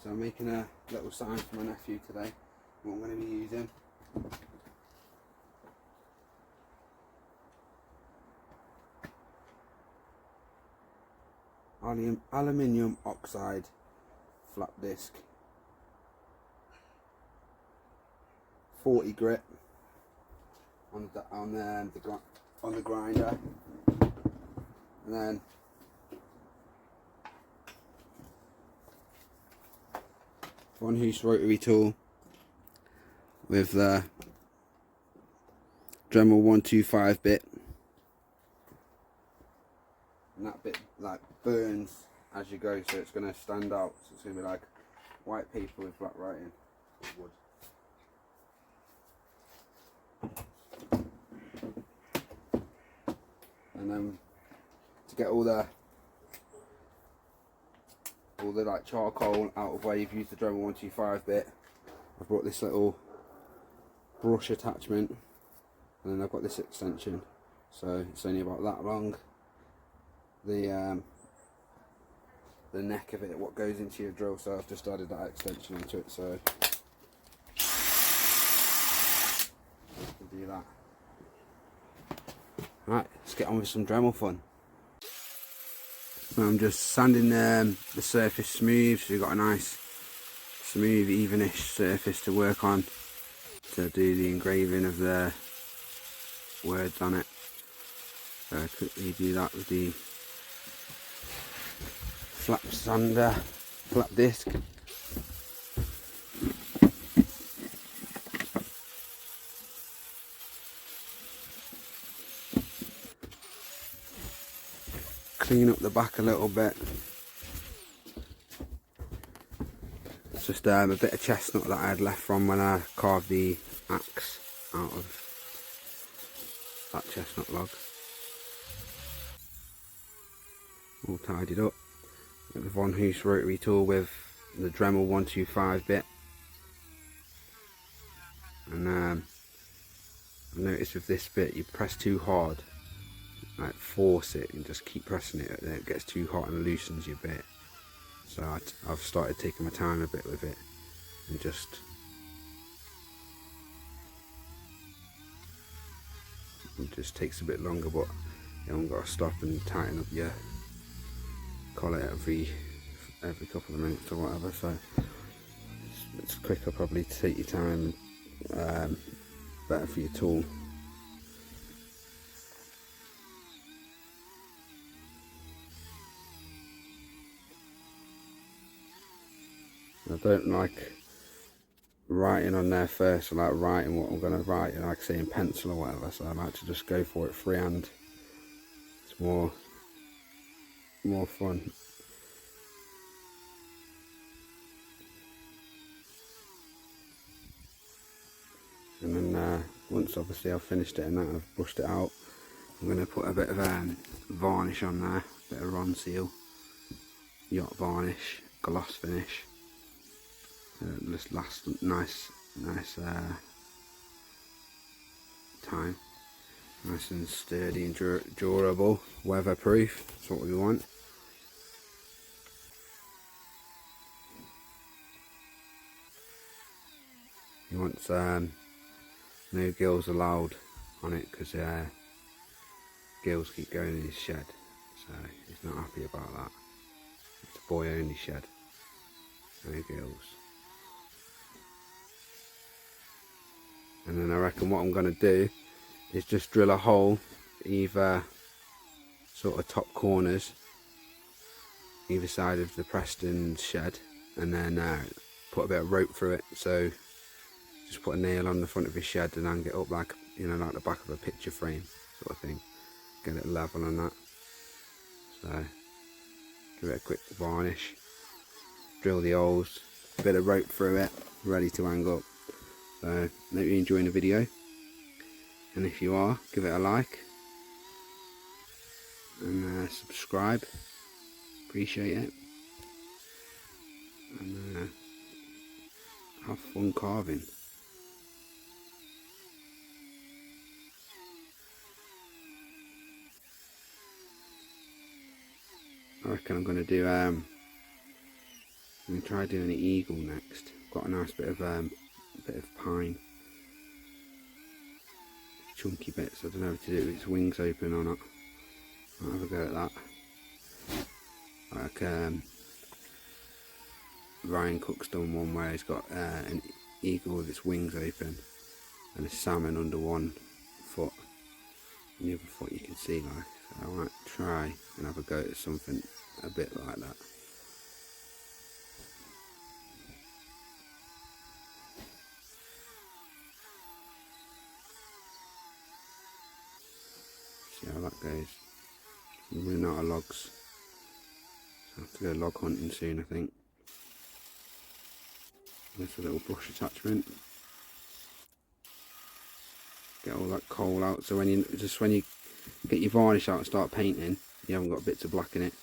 So I'm making a little sign for my nephew today, what I'm going to be using. Aluminium oxide flat disc, 40 grit on the grinder, and then vonhaus rotary tool with the dremel 125 bit, and that bit like burns as you go, so it's going to stand out, so it's going to be like white paper with black writing, or wood. And then to get all the like charcoal out of where you've used the dremel 125 bit, I've brought this little brush attachment, and then I've got this extension, so it's only about that long. The neck of it, what goes into your drill, so I've just added that extension into it, so I can do that. Right, let's get on with some Dremel fun. I'm just sanding the surface smooth, so you've got a nice smooth evenish surface to work on to do the engraving of the words on it. So I quickly do that with the flat sander, flat disc. Clean up the back a little bit. It's just a bit of chestnut that I had left from when I carved the axe out of that chestnut log. All tidied up. Got the vonhaus rotary tool with the Dremel 125 bit, and I've noticed with this bit, you press too hard, like force it and just keep pressing it, then it gets too hot and loosens your bit. So I've started taking my time a bit with it, and just it just takes a bit longer, but you haven't got to stop and tighten up your collar every couple of minutes or whatever. So it's quicker probably to take your time, better for your tool. I don't like writing on there first. I like writing what I'm going to write, like say in pencil or whatever, so I like to just go for it freehand. It's more fun. And then once obviously I've finished it and that I've brushed it out, I'm going to put a bit of varnish on there, a bit of Ron Seal, yacht varnish, gloss finish. Just last nice time, nice and sturdy and durable, weatherproof. That's what we want. He wants no gills allowed on it, because gills keep going in his shed, so he's not happy about that. It's a boy only shed, no gills. And then I reckon what I'm going to do is just drill a hole either sort of top corners either side of the Preston shed, and then put a bit of rope through it. So just put a nail on the front of his shed and hang it up like, you know, like the back of a picture frame sort of thing. Get it level on that. So give it a quick varnish, drill the holes, a bit of rope through it, ready to hang up. So hope you're enjoying the video, and if you are, give it a like and subscribe, appreciate it, and have fun carving. I reckon I'm going to do I'm going to try doing an eagle next. Got a nice bit of pine, chunky bits. I don't know if to do with its wings open or not. I'll have a go at that. Like Ryan Cook's done one where he's got an eagle with its wings open and a salmon under one foot, and the other foot you can see like. So I might try and have a go at something a bit like that. See how that goes. I'm running out of logs. So I have to go log hunting soon, I think. There's a little brush attachment. Get all that coal out, so when you get your varnish out and start painting, you haven't got bits of black in it.